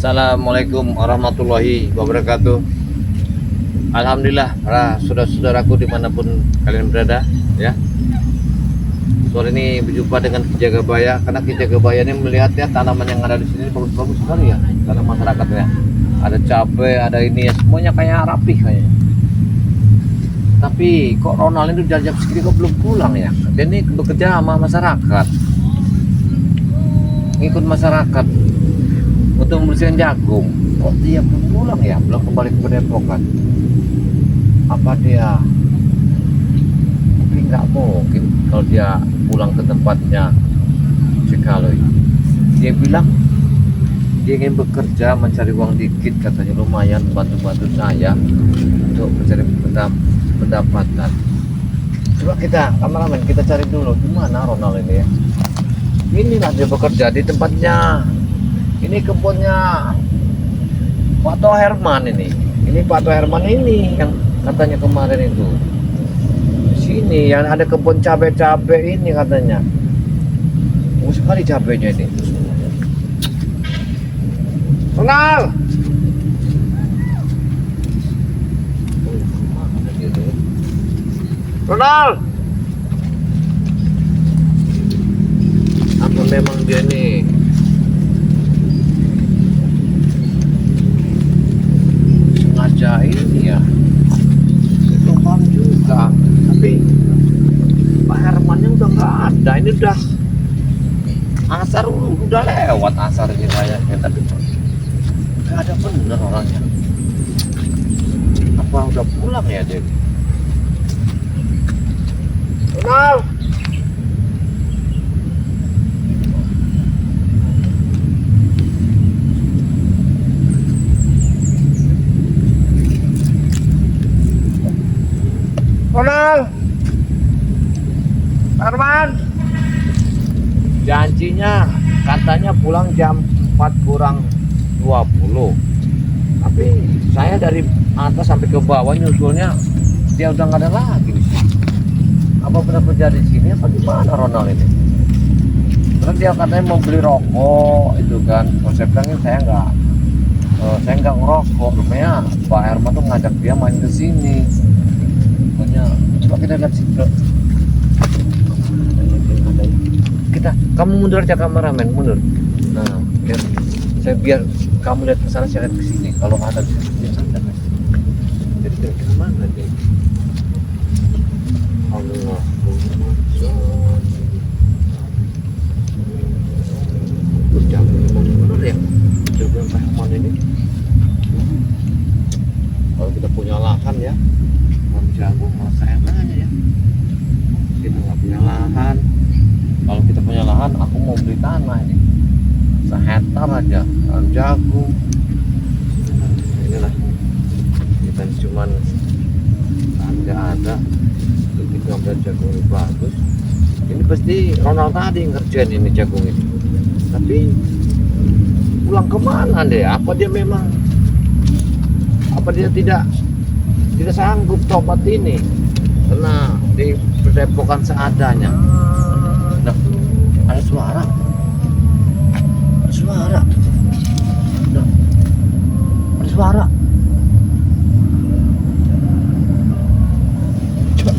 Assalamualaikum warahmatullahi wabarakatuh. Alhamdulillah para saudara-saudaraku dimanapun kalian berada ya. Sore ini berjumpa dengan Ki Jagabaya, karena Ki Jagabaya ini melihat ya tanaman yang ada di sini bagus-bagus sekali ya, karena masyarakatnya ada cabai, ada ini ya, semuanya kayak rapih kayaknya. Tapi kok Ronald itu jam segini kok belum pulang ya? Dia ini bekerja sama masyarakat, ngikut masyarakat untuk membersihkan jagung. Kok dia belum pulang ya? Belum kembali ke Depok kan? Apa dia? Tapi nggak mungkin kalau dia pulang ke tempatnya Cikaloi. Dia bilang dia ingin bekerja mencari uang dikit, katanya lumayan bantu-bantu saya untuk mencari pendapatan. Coba kita, kameramen, kita cari dulu gimana Ronald ini ya. Inilah dia bekerja di tempatnya. Ini kebunnya Pak Toh Herman ini. Ini Pak Toh Herman ini yang katanya kemarin itu. Di sini yang ada kebun cabai-cabai ini katanya. Sekali cabainya ini. Ronald. Ronald. Apa memang dia nih? Sengaja ini ya. Itu paham juga. Tapi Pak Hermannya udah nggak ada. Ini udah asar, udah lewat asar ini kayaknya. Tapi nggak ada bener orangnya. Apa udah pulang ya dia? Ronald. Ronald. Herman. Janjinya katanya pulang jam 4 kurang 20. Tapi saya dari atas sampai ke bawah nyusulnya dia udah nggak ada lagi di sini. Apa benar terjadi di sini apa gimana Ronald ini? Terus dia katanya mau beli rokok itu kan. Kalau saya bilang saya nggak ngerokok. Rupanya Pak Herman tuh ngajak dia main ke sini. Pokoknya coba kita lihat sih. Kamu mundur aja kameramen, mundur. Nah, biar kamu lihat ke sana, saya lihat ke sini. Kalau ada di sini sana. Jadi ke mana dia? Allah. Benar ya? Coba Pak Herman ini. Kalau kita punya lahan ya, orang jagung malah saya nanya ya. Kita nggak punya lahan. Kalau kita punya lahan, aku mau beli tanah ini 1 hektar aja, tanam jagung. Inilah kita cuman nggak ada. Kita ambil jagung ini bagus. Ini pasti Ronald tadi ngerjain ini jagung ini. Tapi pulang kemana deh? Apa dia memang? Apa dia tidak sanggup tobat ini? Karena di Depokan seadanya. Nah, ada suara. Nah, ada suara. Coba.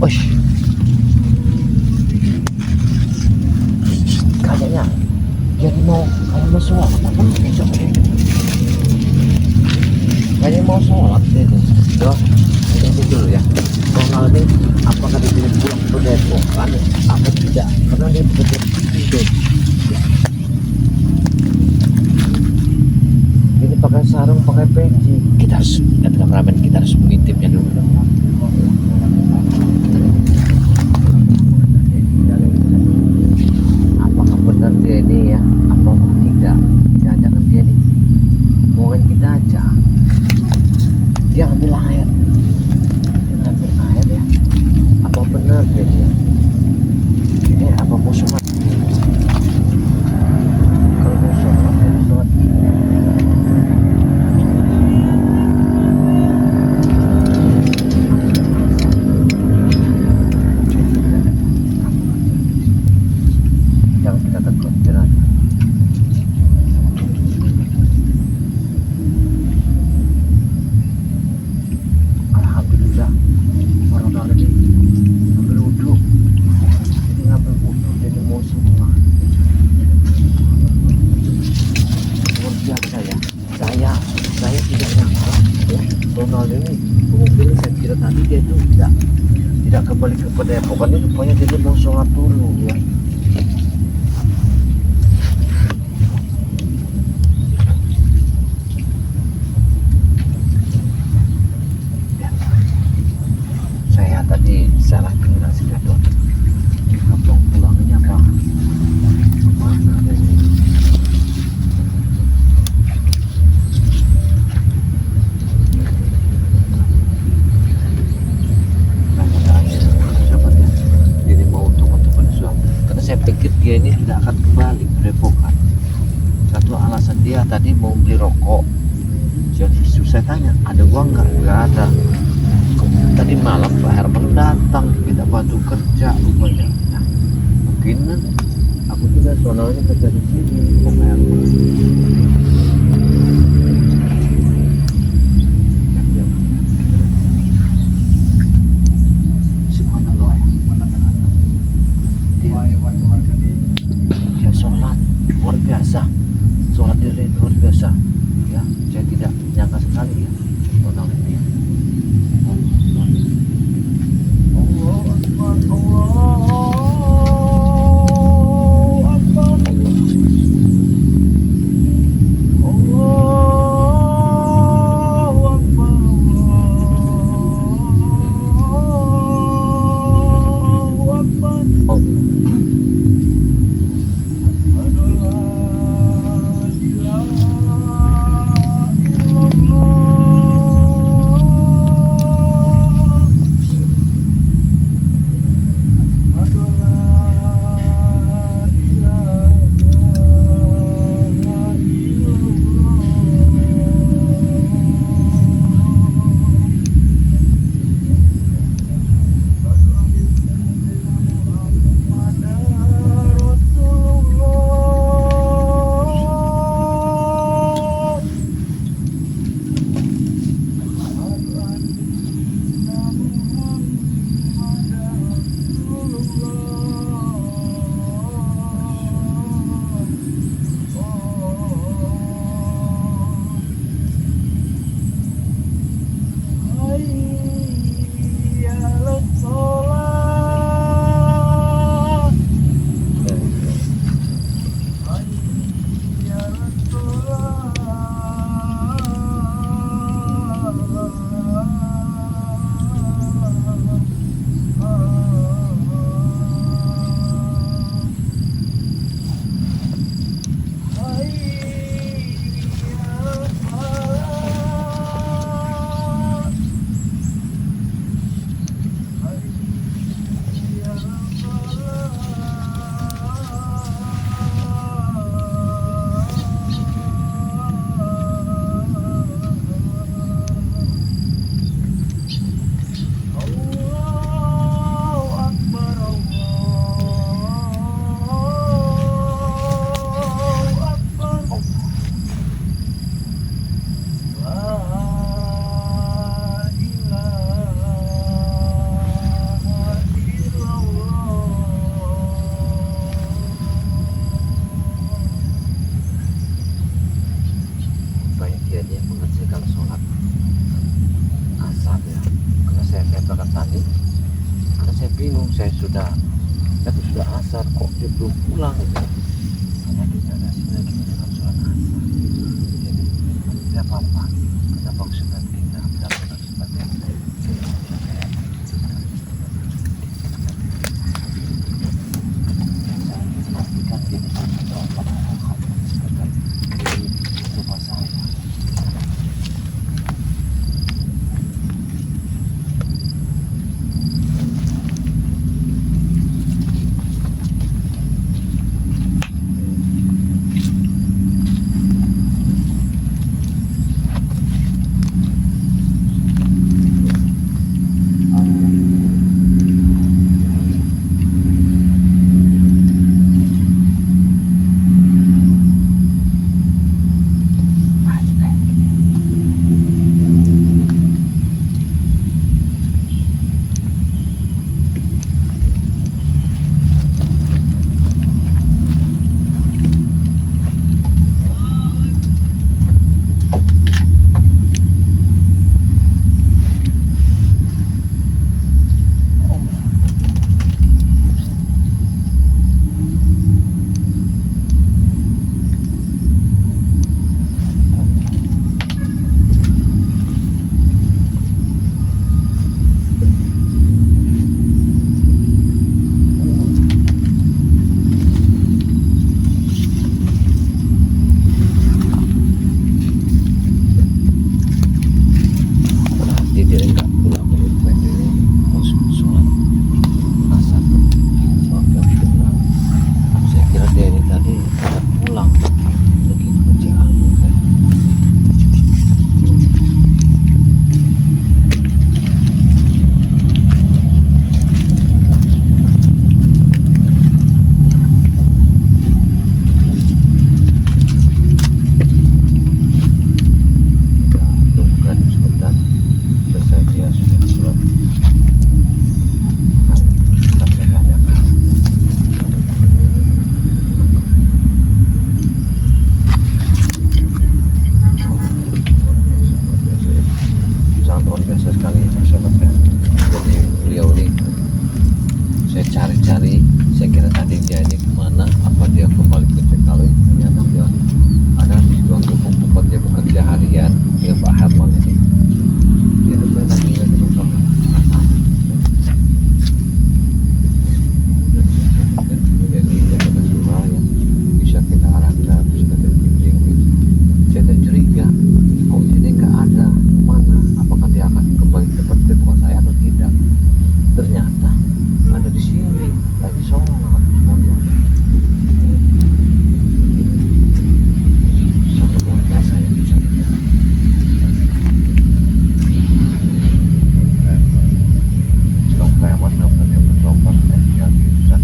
Oish. Kayaknya dia mau sholat apa gitu. Kayaknya mau sholat deh. Tuh, ini dulu ya. Ronald ini apakah dia pulang ke Depok kan? Apa tidak? Karena dia bekerja tidur. Ini pakai sarung, pakai peci. Kita harus lihat kameramen, kita harus mengintipnya dulu. Apakah benar dia ini ya? Apa tidak? Jangan-jangan dia ini mauin kita aja. Dia ambil air. Apa benar dia? Apa mau sholat? Kalau mau sholat, ya sholat. Jangan kita tegur, jangan. Kemungkinan saya kira tadi dia itu tidak kembali ke Padepokan, ini rupanya dia mau sholat dulu ya. Saya tadi salah kira sih Gatot. Kampung pulangnya apa? Kemana deh? Jadi mau teman-teman suami. Karena saya pikir dia ini tidak akan kembali ke Depokan. Satu alasan dia tadi mau beli rokok. Jadi saya tanya, ada uang nggak? Nggak ada. Tadi malam Pak Herman datang kita bantu kerja rupanya. Nah, mungkin aku juga soalnya kerja di sini Pak Herman. Semuanya loh ya, dia sholat luar biasa, sholat diri luar biasa. Ya, saya tidak nyangka sekali ya mengenal dia. asar kok dia belum pulang ya. Karena kita ada sini lagi dengan sholat asar. Jadi tidak apa-apa. Kenapa sholat kita tidak pernah seperti itu. Saya memastikan dia tidak apa-apa seperti rumah saya. kembali ke tempat kedua saya atau tidak. Ternyata ada di sini lagi sholat. Sangat luar biasa ya bisa kita. Sedang lewat dapat yang bertobat ya bisa.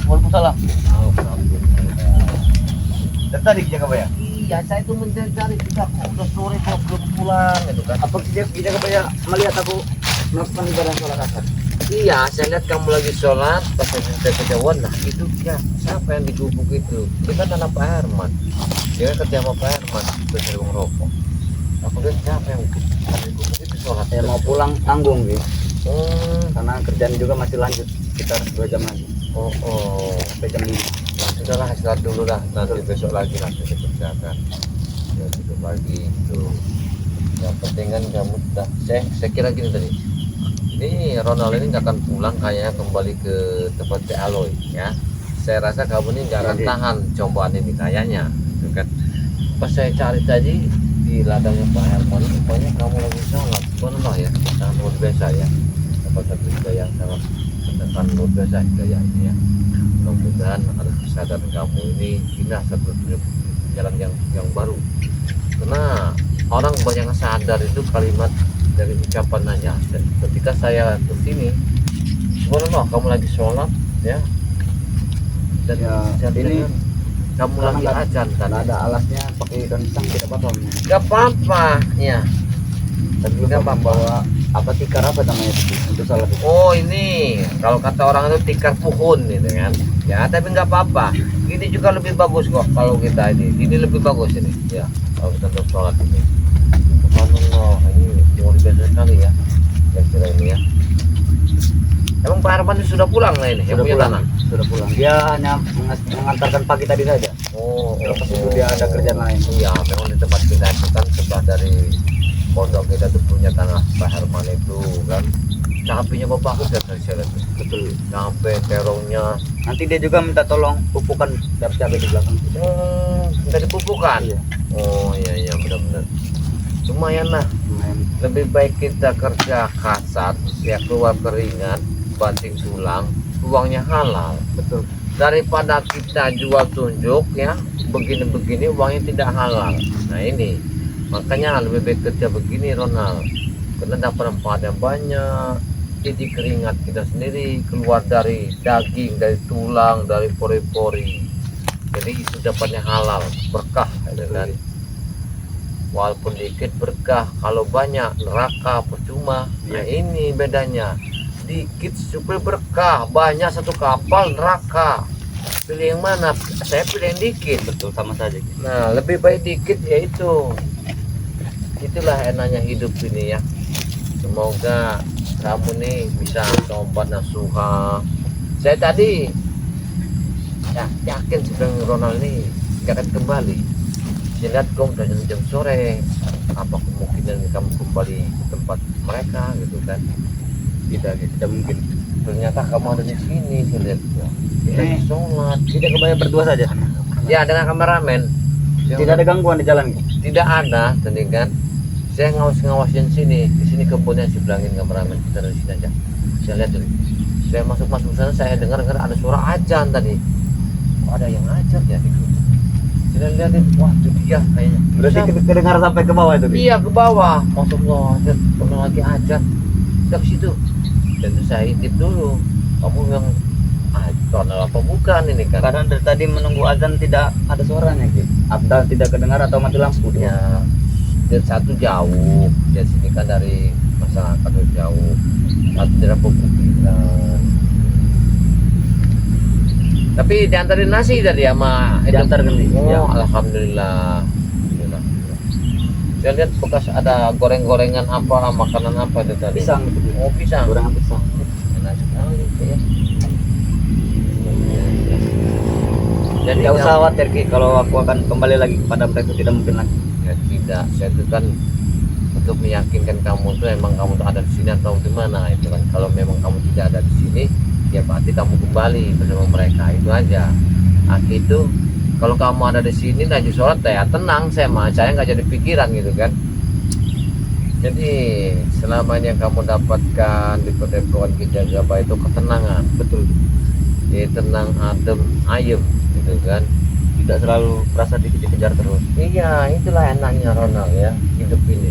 Waalaikumsalam. Dan tadi jaga bayar. Iya, saya itu mencari juga kok udah sore kok belum pulang gitu kan. Apa jaga bayar melihat aku melakukan ibadah sholat asar? Iya, saya lihat kamu lagi sholat pas saya minta kejauhan. Nah itu ya siapa yang di gubuk itu? Itu kan anak Pak Herman. Dia kan kerja sama Pak Herman terus dari rokok. Aku lihat siapa yang ada di gubuk itu sholat. Saya mau pulang tanggung gitu, Hmm. karena kerjaan juga masih lanjut sekitar 2 jam lagi Oh. sampai jam 5. Nah, sudahlah istirahat dulu lah. Nanti besok lagi nanti dikerjakan. Ya besok pagi itu. Yang penting kan kamu dah. Saya kira gini tadi. Ini Ronald ini nggak akan pulang kayaknya kembali ke tempat Teh Aloy ya. Saya rasa kamu ini nggak akan Jadi. tahan cobaan ini kayaknya. Gitu kan. Pas saya cari tadi di ladangnya Pak Herman, rupanya kamu lagi sholat. Subhanallah ya, sangat luar biasa ya. Dapat satu hidayah yang sangat menekan luar biasa hidayah ini ya. Mudah-mudahan ada kesadaran kamu ini satu jalan yang baru. Karena orang banyak yang sadar itu kalimat dari ucapan aja. Dan ketika saya kesini, subhanallah kamu lagi sholat ya. Dan Ya, saya ini dengar kamu karena lagi nggak- ajan Karena tadi. ada alasnya pakai ikan pisang tidak apa-apa. Gak apa-apa ya. Tapi Nggak lupa apa-apa. membawa apa tikar apa namanya itu untuk salat itu. Oh ini kalau kata orang itu tikar puhun gitu kan. Ya tapi nggak apa-apa. Ini juga lebih bagus kok kalau kita ini. Ini lebih bagus ini. Ya kalau kita untuk sholat ini. Subhanallah ini luar biasa sekali ya. Kira-kira ini ya. Emang Pak Herman ini sudah pulang lah ini? Yang Sudah punya pulang, tanah? sudah pulang. Dia hanya mengantarkan pagi tadi saja. Lepas itu dia ada kerjaan lain. Iya, memang di tempat kita itu kan sebelah dari pondok kita tuh punya tanah Pak Herman itu kan. Capeknya bagus ya saya lihat. Betul. Sampai terongnya Nanti dia juga minta tolong pupukan cabai di belakang. minta dipupukan. Iya. Oh iya benar-benar. Lumayan lah. Lumayan. Lebih baik kita kerja kasar, ya keluar keringat, banting tulang, uangnya halal. Betul. Daripada kita jual tunjuk ya, begini-begini uangnya tidak halal. Nah ini, makanya lebih baik kerja begini Ronald. Karena dapat manfaat yang banyak. Jadi keringat kita sendiri keluar dari daging, dari tulang, dari pori-pori. Jadi itu dapatnya halal, berkah gitu kan. walaupun dikit berkah, kalau banyak neraka percuma. Nah ini bedanya, dikit supaya berkah, banyak satu kapal neraka. Pilih yang mana? Saya pilih yang dikit. Betul, sama saja. Nah lebih baik dikit, yaitu itulah enaknya hidup ini ya. Semoga kamu nih bisa tobat nasuha. Saya tadi yakin sedang Ronald ini gak akan kembali. Saya lihat kamu udah jam sore, apa kemungkinan kamu kembali ke tempat mereka gitu kan? Tidak mungkin. Ternyata kamu ada di sini, saya lihat. Kita sholat. Kita kembali berdua saja. Ya dengan kameramen. Tidak ada gangguan di jalan. Tidak ada, tadi kan. Saya ngawasin sini, di sini kebunnya si bilangin kameramen, kita dari sini aja. Saya lihat dulu. Saya masuk sana, saya dengar ada suara ajan tadi. Kok ada yang ajar ya? Saya lihatin, wah itu dia kayaknya. Berarti kedengar sampai ke bawah itu? Iya ke bawah. Masuk loh, pernah lagi ajar. Kita ke situ. Dan itu saya intip dulu. Kamu yang tonel apa bukan ini kan? Karena dari tadi menunggu azan tidak ada suaranya, Ki. Abdal tidak kedengar atau mati lampu? Ya, dan satu jauh. Dari sini kan dari masyarakat jauh. Satu tidak pemukiman. Tapi diantarin nasi tadi sama Diantarkan nih. Oh, Ya. alhamdulillah. Alhamdulillah. Saya lihat bekas ada goreng-gorengan apa, makanan apa itu tadi. Pisang gitu. Oh, pisang. Gorengan pisang. Enak sekali itu ya. Jadi Tidak usah khawatir, Ki, kalau aku akan kembali lagi kepada mereka, tidak mungkin lagi. ya tidak, saya itu kan untuk meyakinkan kamu tuh emang kamu tuh ada di sini atau di mana itu kan. Kalau memang kamu tidak ada di sini, ya berarti kamu kembali bersama mereka, itu aja. Itu kalau kamu ada di sini lagi sholat ya tenang, saya nggak jadi pikiran gitu kan. Jadi selama ini yang kamu dapatkan di Padepokan Ki Jagaba itu ketenangan, Betul. jadi tenang, adem, ayem gitu kan. Tidak selalu merasa dikejar terus. Iya, itulah enaknya Ronald ya, hidup ini.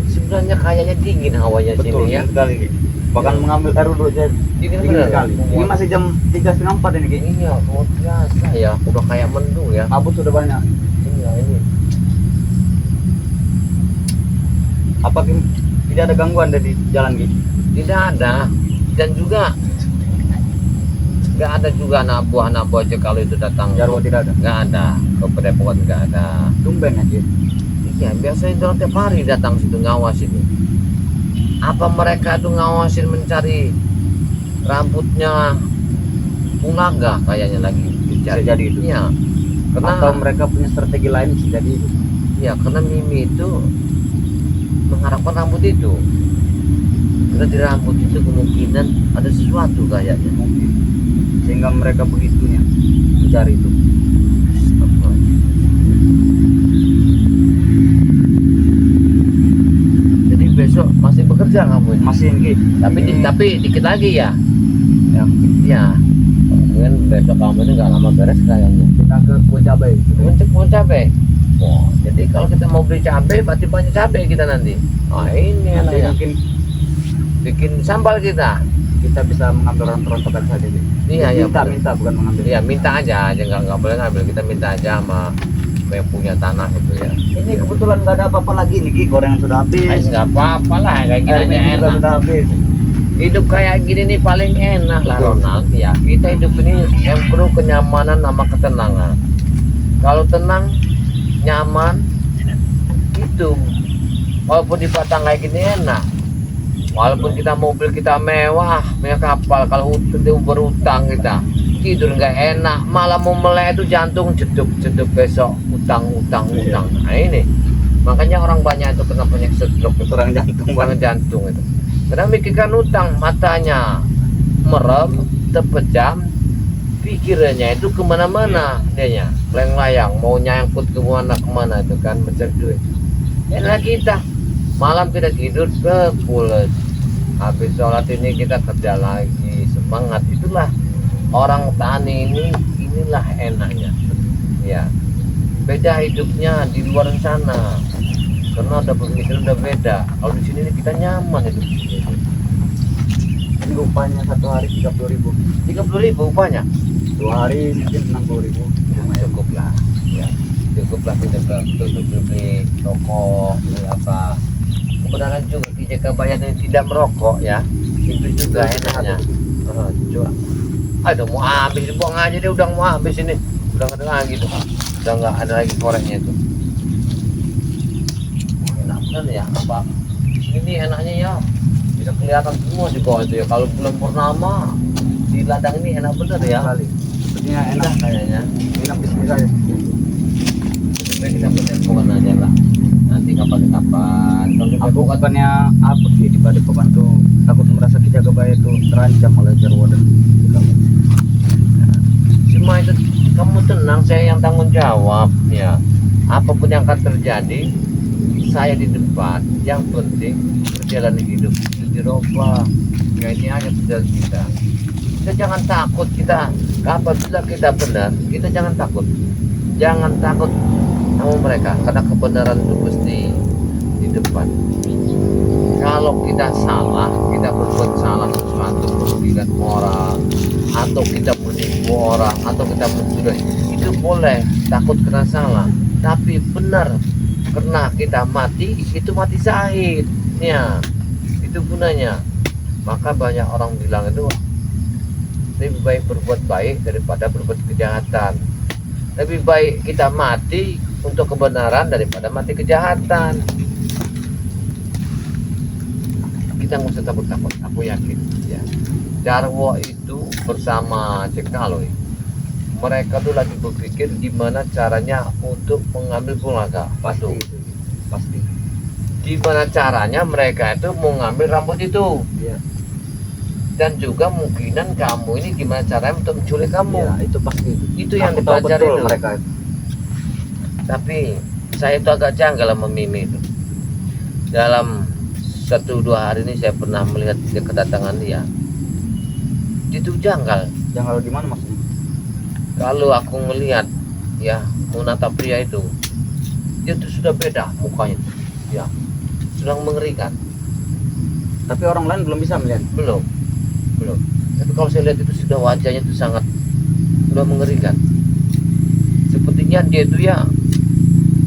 Sebenarnya kayaknya dingin hawanya Betul, sini ya. sekali, Ki. Bahkan mengambil air dulu aja Dingin dingin bener. sekali. Ini masih jam 3:30 ini, Ki. Iya, luar biasa ya, udah kayak mendung ya. Kabut sudah banyak. Iya ini. Apa, Ki? Tidak ada gangguan dari jalan, Ki? Tidak ada, dan juga nggak ada juga anak buah aja kalau itu datang. Jarwo tidak ada. Nggak ada, ke Padepokan nggak ada. Tumben aja. Iya, biasanya itu tiap hari datang situ ngawas itu. Apa mereka tuh ngawasin mencari rambutnya Unaga kayaknya lagi Bisa dicari. jadi itu. Iya. Karena Atau mereka punya strategi lain, bisa jadi itu. ya karena Mimi itu mengharapkan rambut itu. Karena di rambut itu kemungkinan ada sesuatu kayaknya. Mungkin. Sehingga mereka begitunya mencari itu. Jadi besok masih bekerja kamu ini? Masih, Ki. Tapi dikit lagi ya. Ya, Ya. Mungkin besok kamu ini nggak lama beres kayaknya. kita ke kebun cabai. Untuk mau cabai. Oh, jadi kalau kita mau beli cabai berarti banyak cabai kita nanti. Oh, ini Nanti enaknya. mungkin Bikin sambal kita. kita bisa mengambil rontok-rontokan saja, Ki. Iya, iya. Minta bukan mengambil. Iya, minta aja nggak boleh ngambil, kita minta aja sama yang punya tanah itu ya. Ini kebetulan nggak ada apa-apa lagi nih, Ki. Gorengan sudah habis. Nggak apa-apa lah, kayak gini Air aja minum juga enak. sudah habis. Hidup kayak gini nih paling enak lah Betul. Ronald ya. Kita hidup ini yang perlu kenyamanan sama ketenangan. Kalau tenang, nyaman, itu walaupun di Batang kayak gini enak. Walaupun kita mobil kita mewah, punya kapal, kalau berutang kita tidur nggak enak, malah mau melek itu jantung jeduk besok utang. Nah ini makanya orang banyak itu kena penyakit stroke, Kurang jantung serangan banget. jantung itu. Karena mikirkan utang, matanya merem, terpejam, pikirannya itu kemana-mana dianya, layang-layang, mau nyangkut kemana itu kan mencari duit. Enak kita, malam kita tidur ke pulas, habis sholat ini kita kerja lagi, semangat. Itulah orang tani ini, inilah enaknya ya. Beda hidupnya di luar sana, karena ada pemikiran udah beda. Kalau di sini kita nyaman hidup di sini. Ini upahnya satu hari 30.000. 30.000 upahnya. 2 hari mungkin 60.000. Cukup lah ya, cukuplah kita untuk beli rokok, beli apa. Kebenaran juga Ki Jagabayah yang tidak merokok ya, itu juga enaknya. Coba. Aduh mau habis, buang aja dia, udah mau habis ini, udah nggak ada lagi tuh, udah nggak ada lagi koreknya itu. Enak bener ya, apa ini enaknya ya, bisa kelihatan semua di bawah itu ya. Kalau bulan purnama di ladang ini enak bener ya. Sekali. Sepertinya enak. Kayaknya. Enak bisnis saya. Supaya kita berdepokan aja lah. Nanti kapan-kapan. Kalau Aku bukannya apa sih di Padepokan tuh, takut merasa Ki Jagabayah itu terancam oleh Jarwo dan kamu. semua itu kamu tenang, saya yang tanggung jawab ya. Apapun yang akan terjadi, saya di depan. Yang penting berjalan hidup itu dirubah. Ya ini aja tujuan kita. Kita jangan takut, kita apabila kita benar, kita jangan takut. Jangan takut sama mereka, karena kebenaran itu mesti di depan. Kalau kita salah, kita berbuat salah sesuatu, merugikan orang, atau kita menipu orang, atau kita mencuri, itu boleh takut kena salah. Tapi benar, karena kita mati, itu mati syahid. Ya, itu gunanya. Maka banyak orang bilang itu lebih baik berbuat baik daripada berbuat kejahatan. Lebih baik kita mati untuk kebenaran daripada mati kejahatan. Kita nggak usah takut-takut, aku yakin ya. Jarwo itu bersama Cekaloy, mereka tuh lagi berpikir gimana caranya untuk mengambil Pulangga. Pasti. Gimana caranya mereka itu mau ngambil rambut itu. Iya. Dan juga mungkinan kamu ini gimana caranya untuk menculik kamu. Iya, itu pasti. Itu yang Aku tahu dipelajari betul itu. mereka. Tapi saya itu agak janggal sama Mimi itu. Dalam 1-2 hari ini saya pernah melihat dia kedatangan dia. Itu janggal. Jangan di mana maksudnya? Kalau aku melihat ya menatap pria itu, dia tuh sudah beda mukanya. Ya, sudah mengerikan. Tapi orang lain belum bisa melihat. Belum. Tapi kalau saya lihat itu sudah wajahnya itu sangat sudah mengerikan. Sepertinya dia itu ya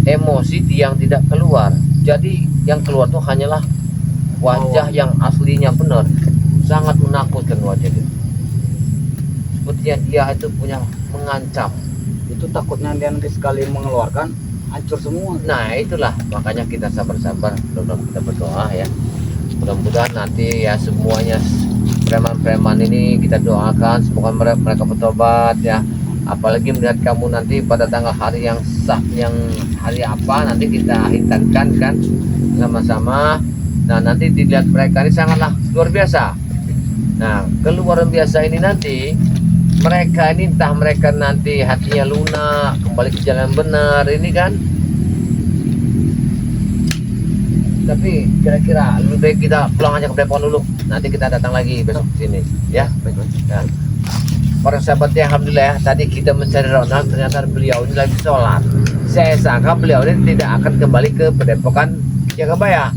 emosi yang tidak keluar. Jadi yang keluar tuh hanyalah wajah yang aslinya benar. Sangat menakutkan wajah dia. Sepertinya dia itu punya mengancam. Itu takutnya dia nanti sekali mengeluarkan hancur semua. Nah itulah makanya kita sabar-sabar, mudah-mudahan kita berdoa ya. Mudah-mudahan nanti ya semuanya preman-preman ini kita doakan semoga mereka bertobat ya. Apalagi melihat kamu nanti pada tanggal hari yang sah, yang hari apa nanti kita hitungkan kan sama-sama. Nah nanti dilihat mereka ini sangatlah luar biasa. Nah keluaran biasa ini nanti mereka ini entah mereka nanti hatinya lunak kembali ke jalan benar ini kan. Tapi kira-kira lebih baik kita pulang aja ke Depok dulu. Nanti kita datang lagi besok ke sini ya. Baik. Ya. Para sahabatnya alhamdulillah ya, tadi kita mencari Ronald, ternyata beliau ini lagi sholat. Saya sangka beliau ini tidak akan kembali ke Padepokan Jagabayah.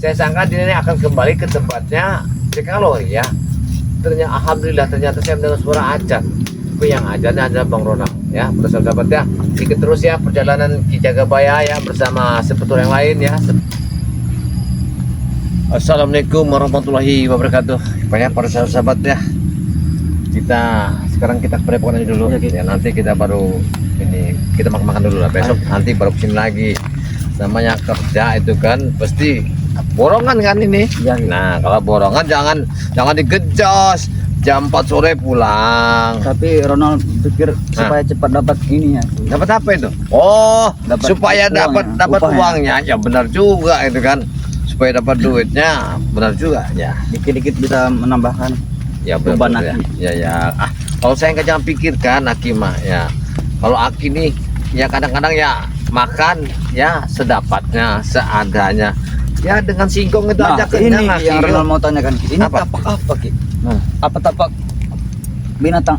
Saya sangka dia ini akan kembali ke tempatnya Cekaloy ya. Ternyata alhamdulillah ternyata saya mendengar suara azan. Tapi yang azannya adalah Bang Ronald ya. Para sahabat ya, ikut terus ya perjalanan Ki Jagabayah ya bersama sepetur yang lain ya. Assalamualaikum warahmatullahi wabarakatuh. Banyak para sahabat ya. Sekarang kita Padepokan aja dulu. Ya, nanti kita baru ini kita makan dulu lah. Besok nanti baru kesini lagi. Namanya kerja itu kan pasti borongan kan ini. Ya. Nah kalau borongan jangan digejos. Jam 4 sore pulang. Tapi Ronald pikir supaya cepat dapat ini ya. Dapat apa itu? Oh, supaya uangnya, dapat upahnya. uangnya. Ya benar juga itu kan. Supaya dapat duitnya, benar juga ya. Dikit-dikit bisa menambahkan. Ya beban benar Aki. ya. Kalau saya nggak jangan pikirkan Aki mah ya. Kalau Aki nih ya kadang-kadang ya makan ya sedapatnya, seadanya. Ya dengan singkong itu aja kenyang ini Aki. yang Ronald mau tanyakan. Ini Apa? tapak apa Ki? Hmm. Apa tapak binatang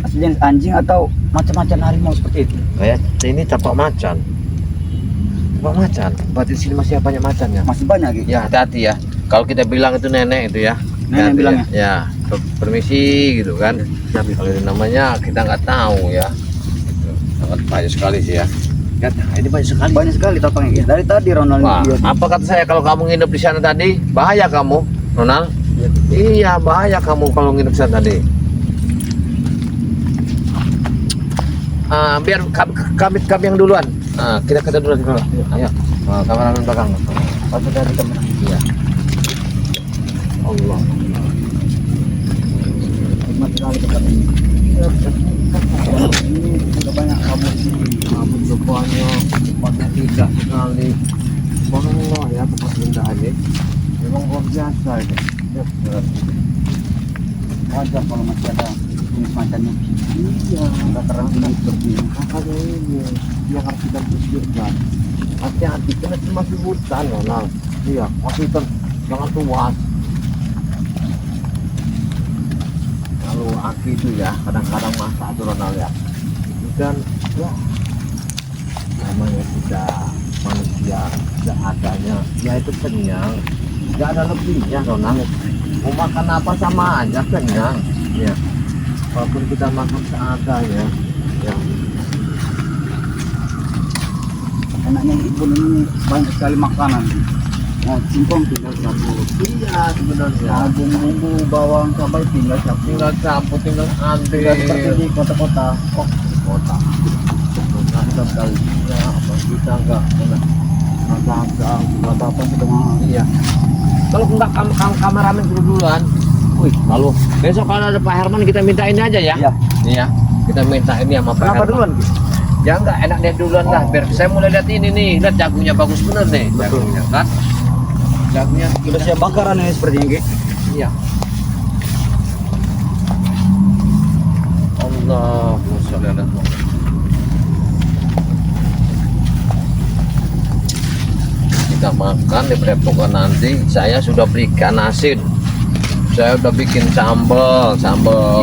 asli anjing atau macam-macam harimau seperti itu? Kayak ini tapak macan. Tapak macan. Berarti di sini masih banyak macannya. Masih banyak Ki. Ya hati-hati ya. Kalau kita bilang itu nenek itu ya. Nenek Hati-hati bilangnya? Ya. Permisi gitu kan. Kalau itu namanya kita nggak tahu ya. Sangat bahaya sekali sih ya. Lihat, ini banyak sekali. Banyak sekali tapangnya. Ki. Dari tadi Ronald Wah, lihat. apa kata saya kalau kamu nginep di sana tadi? Bahaya kamu, Ronald. Iya, bahaya kamu kalau nginep di sana tadi. Biar kami yang duluan. Kita duluan dulu. Ayo. Kameramen belakang. Satu dari teman. Iya. Allah. Nikmat sekali tempat ini. Ini sudah banyak kabut sini. Kabut rupanya tempatnya indah sekali. Allah ya, tempat indah ini. Memang luar biasa ini. Ya, benar. Wajar kalau masih ada jenis macannya. Iya, Nggak terang ini seperti ini. makanya ini yang harus kita pikirkan. Hati-hati, karena itu masih hutan, Ronald. Iya, masih hutan, jangan luas. Kalau aki itu ya, kadang-kadang masak tuh Ronald ya. Itu kan, ya, namanya kita manusia, tidak adanya, ya itu kenyang. Tidak ada lebihnya, Ronald. Mau makan apa sama aja kenyang. Ya, walaupun kita makan seadanya, ya. Enaknya ibu ini banyak sekali makanan. Mau singkong tinggal satu. Iya sebenarnya. Mau bumbu-bumbu bawang cabai tinggal satu. Tinggal campur, tinggal ambil. Tidak seperti di kota-kota. Oh, di kota. Mantap kali. Ya, apa kita enggak pernah dagang, Apa-apa sudah mahal. iya. Kalau enggak kameramen duluan. Wih, lalu besok kalau ada Pak Herman kita minta ini aja ya. Iya. Iya. Kita minta ini sama Pak Kenapa Herman. duluan? Ki? Ya enggak, enak dia duluan lah. Biar saya mulai lihat ini nih. Lihat jagonya bagus bener nih. Betul. Jagonya kan. Jagonya Sudah siap bakaran ini seperti ini. Ki. iya. Allah, sholli ala Muhammad. Kita makan di Padepokan nanti. Saya sudah beli ikan asin. Saya udah bikin sambal.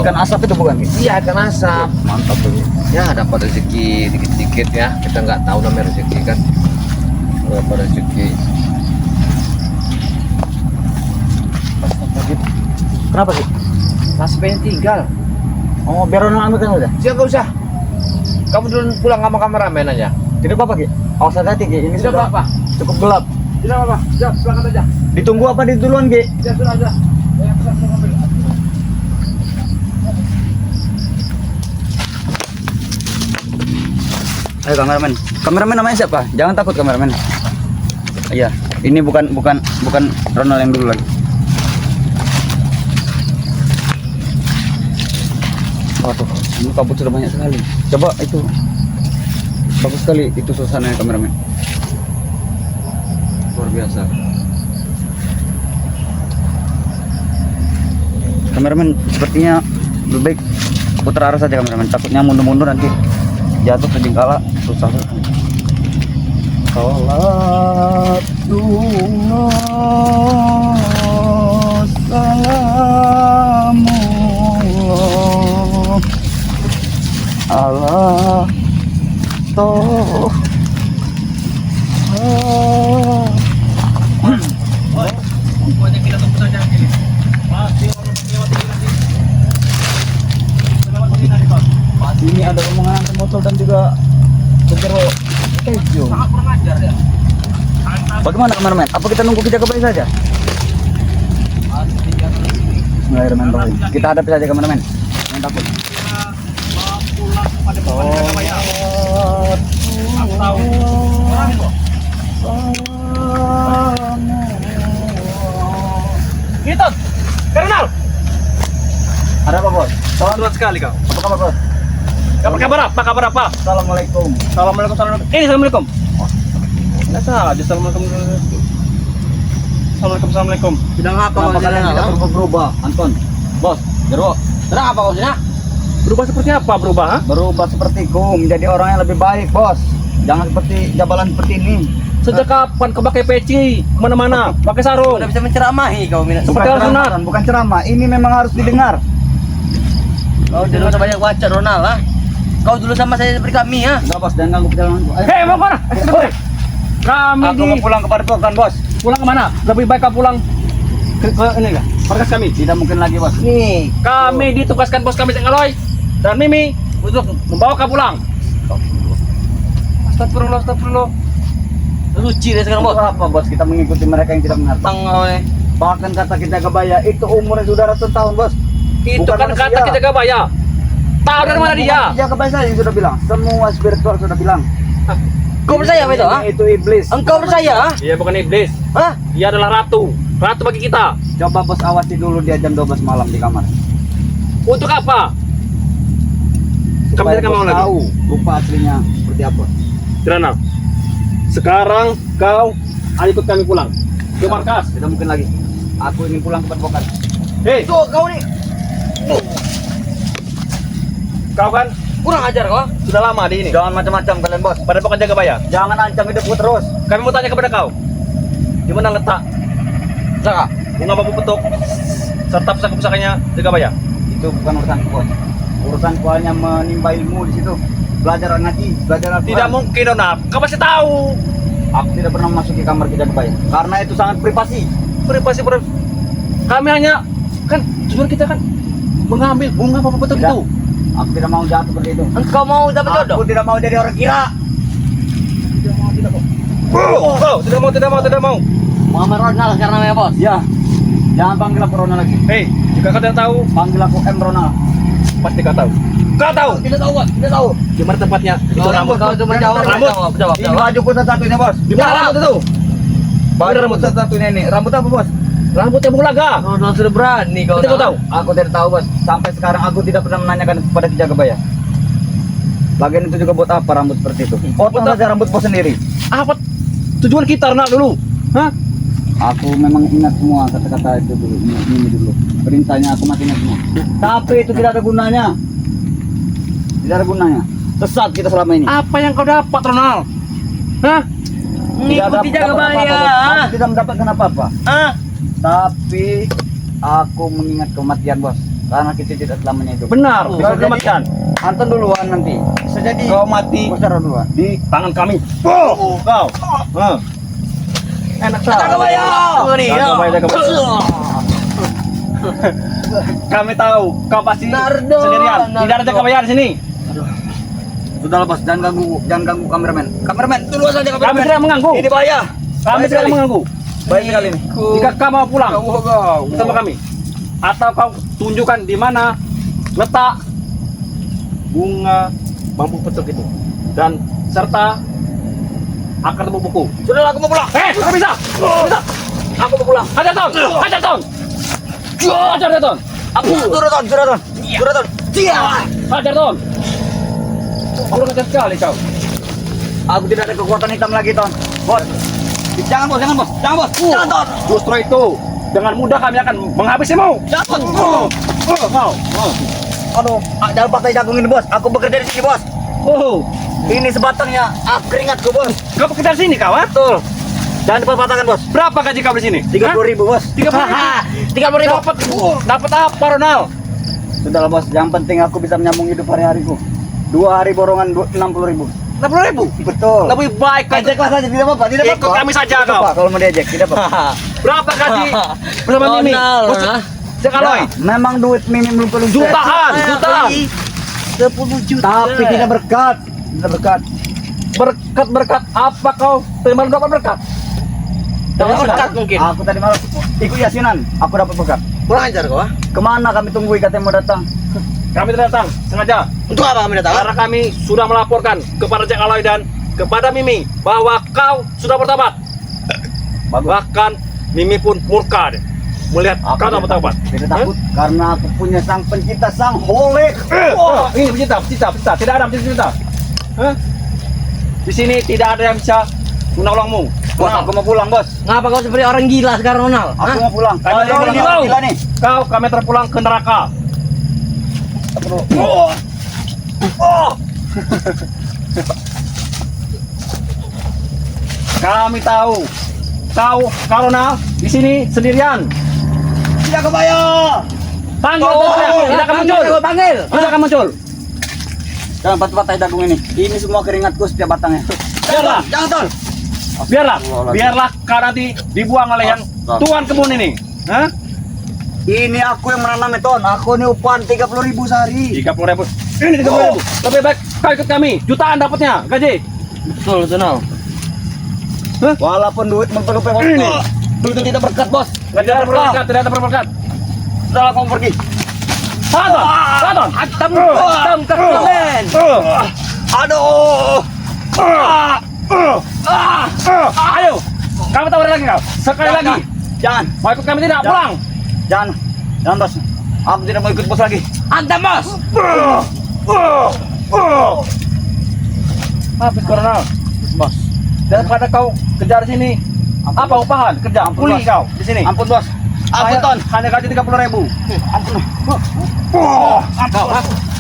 Ikan asap itu bukan? Ki? Iya, ikan asap. Mantap tuh. Ki. Ya, dapat rezeki dikit-dikit ya. Kita nggak tahu namanya rezeki kan. Dapat rezeki. Kenapa sih? Masih pengen tinggal. Oh, biar Ronald ambil kan udah. Siapa nggak usah. Kamu dulu pulang sama kameramen aja. Tidak apa-apa, Ki. Awas hati-hati, Ki. Ini Tidak sudah apa-apa. cukup gelap. Tidak apa-apa. Siap, silakan aja. Ditunggu apa di duluan, Ki? Ya sudah aja. Ya, pesan mobil. Ayo kameramen. Kameramen namanya siapa? Jangan takut kameramen. Iya, ini bukan Ronald yang duluan. Waduh, ini kabut sudah banyak sekali. Coba itu. Bagus sekali itu suasananya kameramen. Luar biasa. Kameramen sepertinya lebih baik putar arah saja kameramen. Takutnya mundur-mundur nanti jatuh sejengkala susah. Salatullah salamullah ala toh ini ada rombongan antar motor dan juga Sejero keju. Sangat kurang ajar ya. Bagaimana kameramen? Apa kita nunggu kita kembali saja? Bismillahirrahmanirrahim. Kita hadapi saja kameramen. Jangan takut. Gitu. Kenal. Ada apa bos? Salam sekali kau. Apa kabar bos? Apa kabar apa? Apa kabar apa? Assalamualaikum. Assalamualaikum. Assalamualaikum. Nggak salah aja. Assalamualaikum. Assalamualaikum. Sedang apa Kenapa kau kalian tidak berubah-berubah? Anton, bos, Jero, Sedang apa kau sini? Berubah seperti apa berubah? Ha? berubah sepertiku menjadi orang yang lebih baik bos. Jangan seperti jabalan seperti ini. Sejak kapan kau pakai peci? Mana-mana? Pakai sarung? Udah bisa menceramahi kau minat. Bukan Seperti ceramah, Ronald. bukan ceramah. Ini memang harus didengar. Kau dulu banyak baca Ronald lah. Kau dulu sama saya seperti kami ya. Enggak bos, jangan ganggu perjalananku. Ayo. Hei, mau kemana? Hoi. Kami Aku mau pulang ke Padepokan bos. pulang kemana? Lebih baik kau pulang ke ini enggak? Markas kami. Tidak mungkin lagi bos. Nih, Kami ditugaskan bos kami Cengaloy dan Mimi untuk membawa kau pulang. Astagfirullah. Lucu deh sekarang, Untuk Bos. apa bos kita mengikuti mereka yang tidak mengerti? Tanggal nih. Bahkan kata kita kebaya itu umurnya sudah ratusan tahun bos. Itu Bukan kan manusia. kata kita gabaya. Tahu dari mana dia? Dia kebaya saya yang sudah bilang. Semua spiritual sudah bilang. Kau percaya apa itu, ha? Itu iblis. Engkau percaya, ha? Dia bukan iblis. Hah? Dia adalah ratu. Ratu bagi kita. Coba bos awasi dulu dia jam 12 malam di kamar. Untuk apa? Kami Supaya tidak mau bos lagi. tahu rupa aslinya seperti apa. Tirana. Sekarang kau ikut kami pulang ke markas. Tidak mungkin lagi. Aku ingin pulang ke Padepokan. Hei, Tuh, kau nih. kau kan Kurang ajar kau. sudah lama di ini. Jangan macam-macam kalian bos. Pada pekerja Gabaya. Jangan ancam hidupku terus. Kami mau tanya kepada kau. Di mana letak Saka. bunga bambu petuk serta pusaka-pusakanya Jagabaya? Itu bukan urusanku bos. Urusanku hanya menimba ilmu di situ. Belajar ngaji, belajar Al-Quran. Tidak mungkin, Donald. Kau pasti tahu. Aku tidak pernah memasuki kamar kita kebaya. Karena itu sangat privasi. Privasi. Kami hanya kan tujuan kita kan mengambil bunga bambu petuk Tidak. itu. Aku tidak mau jatuh seperti itu. Engkau mau dapat jodoh? Aku tidak mau jadi orang kira. Tidak mau, tidak mau. Oh, tidak mau. Muhammad Ronald karena namanya, Bos. Ya, jangan panggil aku Ronald lagi. Hei, jika kau tidak tahu, Panggil aku M Ronald. pasti kau tahu. Kau tahu Tidak tahu, Bos. Tidak tahu. di mana tempatnya? Itu rambut. Kau cuma jawab, Rambut. jawab. Ini bajuku satu-satunya bos. Di mana rambut itu? Baju rambut satu-satunya ini. Rambut apa bos? Rambutnya bulaga. Ronald sudah berani kau. Itu kau tahu? Aku tidak tahu bos. Sampai sekarang aku tidak pernah menanyakan kepada Ki Jagabaya. Lagian itu juga buat apa rambut seperti itu? Potong Buat saja rambut bos sendiri. Apa tujuan kita Ronald dulu? Hah? Aku memang ingat semua kata-kata itu dulu. Ini dulu. Perintahnya aku masih ingat semua. Tapi itu tidak ada gunanya. Tidak ada gunanya. Sesat kita selama ini. Apa yang kau dapat Ronald? Hah? Mengikuti dapat Jagabaya. apa-apa, bos. Aku tidak mendapatkan apa-apa. Ah, Tapi aku mengingat kematian bos. Karena kita tidak selamanya hidup. Benar, Oh, bisa jadi- diselamatkan. Anton duluan nanti. Bisa jadi Kau mati Bos Dara duluan. di tangan kami. Oh, kau. Hah. Enak sekali. Jagabaya. Jagabaya. Kami tahu kau pasti Nardo, sendirian. Tidak ada Nardo. Jagabaya di sini. Sudahlah bos, jangan ganggu kameramen. Kameramen, duluan saja kau. Kami tidak mengganggu. ini bahaya. Kami tidak mengganggu. Baik sekali nih. Jika kau mau pulang bersama kami, atau kau tunjukkan di mana letak bunga bambu petuk itu dan serta akar temu buku. Sudahlah, aku mau pulang. Kau bisa. Aku mau pulang. Hajar Ton. Hajar Ton. Aku Suraton. Hajar Ton. Kurang ajar sekali kau. Aku tidak ada kekuatan hitam lagi, Ton. Bos. Jangan bos. Jangan Ton. Justru itu dengan mudah kami akan menghabisimu. Jangan. Mau. Aduh, jangan pakai jagung ini, bos. Aku bekerja di sini, bos. Oh, Ini sebatangnya keringatku, bos. kau bekerja di sini kawan? Betul. Jangan diperpatahkan, bos. Berapa gaji kau di sini? 30.000, bos. 30.000. Dapat apa Ronald? Sudahlah, bos. Yang penting aku bisa menyambung hidup hari-hariku. 2 hari borongan 60.000. 60.000. Betul. Lebih baik kau Ejeklah saja, tidak apa-apa. Tidak ikut apa-apa. kami saja Tidak kau. apa-apa, kalau mau diejek, tidak apa-apa. Berapa gaji bersama Mimi? Ronald, ha? Sekaloy. Ya, memang duit Mimi belum perlu Jutaan. 10 juta. Tapi tidak berkat. Tidak berkat. Berkat apa kau terima dapat berkat? Dapat berkat mungkin. Aku tadi malam ikut yasinan. Aku dapat berkat. Kurang ajar kau, ha? Kemana kami tunggu katanya mau datang? Kami tidak datang sengaja Untuk apa kami datang? karena kami sudah melaporkan kepada Jack Aloy dan kepada Mimi bahwa kau sudah bertobat. Bagus. Bahkan Mimi pun murka deh melihat kau tak bertobat. Tidak takut karena aku punya sang pencipta, sang holik. Ini pencipta, tidak ada pencipta. Hah? Di sini tidak ada yang bisa menolongmu. Bos, aku mau pulang, bos. Ngapa kau seperti orang gila sekarang, Ronald? Aku mau pulang. Kami Kalau orang ini gila. gila nih. Kami terpulang ke neraka. Kami tahu kau Ronald di sini sendirian. Tidak kebayang. Panggil tidak akan muncul. Panggil. Tidak akan muncul. Jangan patah-patah jagung ini. Ini semua keringatku setiap batangnya. Biarlah, Jangan, Ton. biarlah kau nanti dibuang oleh yang tuan kebun ini. Hah? Ini aku yang menanam, Ton. Aku ini upah 30.000 sehari. 30.000. Ini 30.000. Lebih baik kau ikut kami. Jutaan dapatnya gaji. Betul, Nal. Walaupun duit memperlukan waktu, duit itu tidak berkat bos. Tidak ada berkat, tidak ada berkat. Sudahlah kamu pergi. Saton, Saton. Hantam ke kalian. Aduh. Ayo, kamu tawar lagi kau. Sekali lagi. Jangan, Mau ikut kami tidak? Pulang. jangan bos. Aku tidak mau ikut bos lagi. Hantam, Bos. Habis Koronel. Bos. Daripada kau kejar sini, apa upahan? Kerja, Ampun, pulih Bos. kau di sini. Ampun bos. Ampun Saya Ton. hanya gaji 30.000. Ampun.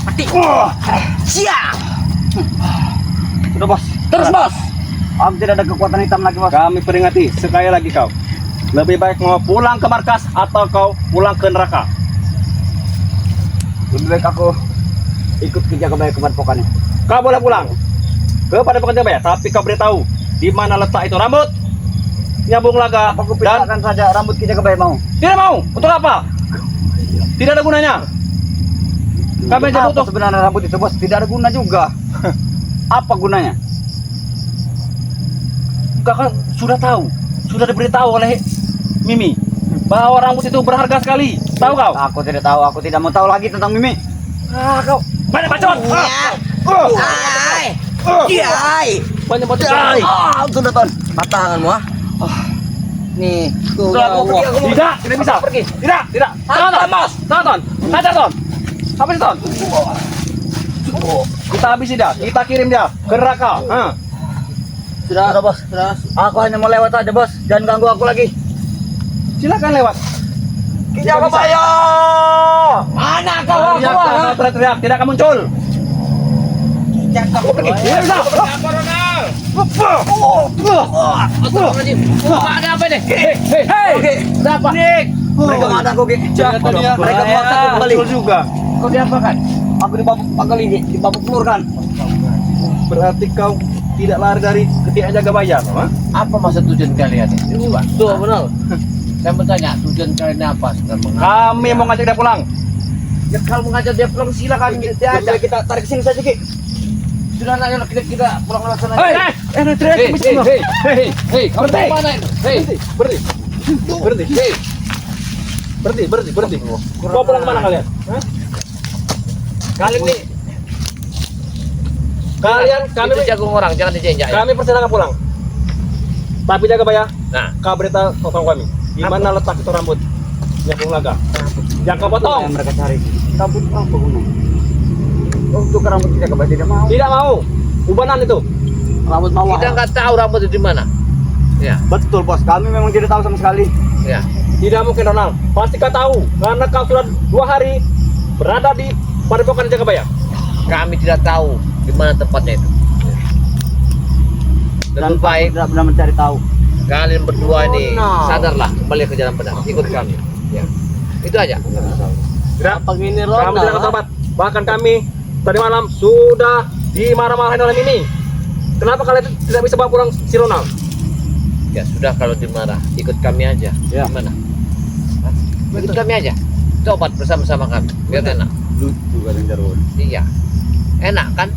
Mati. Siap. Sudah bos. Terus, Bos. Aku tidak ada kekuatan hitam lagi bos. Kami peringati sekali lagi kau. Lebih baik mau pulang ke markas atau kau pulang ke neraka. Lebih baik aku ikut ke Jagabaya ke Padepokannya. Kau boleh pulang ke Padepokan Jagabaya, tapi kau beritahu di mana letak itu rambut, nyambung laga, Aku dan pindahkan saja rambut ke Jagabaya mau. tidak mau. Untuk apa? Tidak ada gunanya. Kami aja Apa butuh. sebenarnya rambut itu bos? Tidak ada guna juga. Apa gunanya? Kakak sudah tahu, sudah diberitahu oleh Mimi bahwa rambut itu berharga sekali. Tahu kau? Aku tidak tahu. Aku tidak mau tahu lagi tentang Mimi. Kau banyak bacot. Ai. Ai. Banyak bacot. Sudah Ton. Tanganmu, ah. Nih, tuh. Sudah, aku pergi, aku mau- Tidak, tidak bisa. Pergi. Tidak, tidak. Tahan, Ton. Tahan, Ton. Hajar, Ton. Habis, Ton. Kita habisi dia. Kita kirim dia ke neraka. Sudah bos. Sudah. Aku hanya mau lewat saja bos. Jangan ganggu aku lagi. Silakan lewat. Ke Jagabaya. Mana kau? Teriak, jangan teriak-teriak. Tidak akan muncul. Aku pergi. Tidak bisa. Ada apa nih? Hei, Siapa? Mereka ada aku Ki. Mereka memaksa aku kembali. Betul juga. Kau diapakan? Aku dibabuk kali ini. Dibabuk telur kan. Berarti kau tidak lari dari ketiak Jagabaya, ha? Apa maksud tujuan kalian ini? Coba. Tuh, benar. Saya bertanya, tujuan kalian apa? Sudah Kami mau ngajak dia pulang. Ya kalau mengajak dia pulang silakan dia Sudah ajak. kita tarik sini saja Ki. Sudah nanya kita pulang lewat sana. Hei, teriak. Hei, kamu Berhenti. mau mana ini? Hei, Berhenti. Mau pulang kemana kalian? Hah? kalian nih Kami itu jagung orang, jangan dijinjak ya. kami persilakan pulang. Tapi Jagabaya, Nah, kau berita tentang kami. Di mana letak itu rambut? Nyambung laga. Jangan kau potong. Yang mereka cari. Rambut apa gunung? Untuk rambut Jagabaya tidak mau. Tidak mau. Ubanan itu. Rambut mawar. kita nggak tahu rambut itu di mana. Ya, Betul bos. Kami memang tidak tahu sama sekali. ya. Tidak mungkin Ronald. Pasti kau tahu karena kau sudah 2 hari berada di Padepokan Jagabaya. Kami tidak tahu di mana tempatnya itu. Dan Lebih baik tidak benar mencari tahu. kalian berdua ini no. sadarlah kembali ke jalan benar. Ikut kami. Ya. Itu aja. Tidak. Begini Kami tidak Ronald. ketabat. Bahkan kami tadi malam sudah dimarah-marahin oleh Mimi. Kenapa kalian tidak bisa bawa pulang si Ronald? Ya sudah kalau dimarah, ikut kami aja. Ya. Gimana? Hah? Ikut kami aja. Tobat bersama-sama kami. Biar enak. Lucu kan Jarwo. Iya. Enak kan?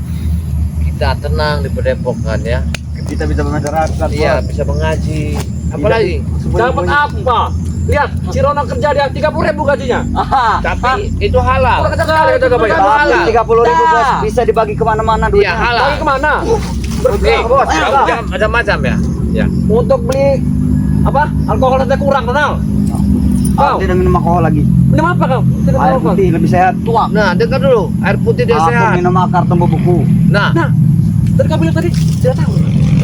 Kita tenang di Padepokan ya. Kita bisa bermasyarakat. Iya, bisa mengaji. Apalagi Dapat apa? Lihat, si Ronald kerja dia 30.000 gajinya. Aha. tapi itu halal. Kurang kecil sekali itu Jagabaya. Itu halal. 30.000 bos bisa dibagi kemana-mana Iya, duitnya. halal. Lagi kemana? Eh, Bos. kamu jangan macam-macam ya. Ya. Untuk beli apa? Alkohol nanti kurang, Ronald. Aku tidak minum alkohol lagi. Minum apa kau? Tidak Air alkohol. putih lebih sehat. Tuang. Nah, dengar dulu. Air putih dia Aku sehat. minum akar tumbuh buku. Nah, Nah, tadi kau bilang tadi tidak tahu.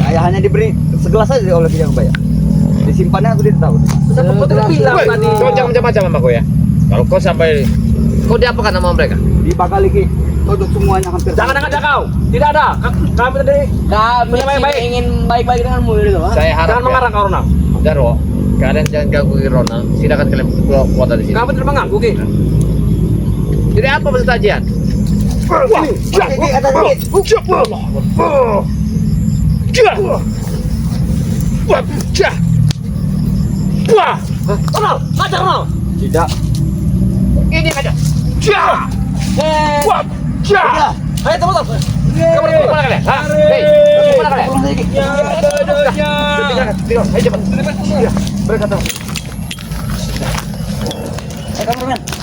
Saya hanya diberi segelas saja oleh Jagabaya. Disimpannya aku tidak tahu. Kenapa kau tidak bilang woi, tadi? kau jangan macam-macam sama kau ya. Kalau kau sampai kau diapakan sama mereka? Dibakali Ki. Untuk semuanya hampir. Jangan ngajak kau. Tidak ada. Kami tadi Kami Baik-baik. ingin baik-baik denganmu gitu, Pak. Saya harap jangan mengarang kau, Ronald. Darwo, kalian jangan ganggu Ronald. Silakan kalian keluar dari sini. Kami tidak mengganggu, Ki. Jadi apa maksud tajian? Ki, atas Ki. Ronald, hajar Ronald. Tidak. Ini aja. Ayo, tunggu. Kamu mau kemana kalian? Hah? Hei, kamu kemana kalian? Pulang lagi. Tinggal, ayo cepat. Iya, mereka tahu. Ayo kamu men.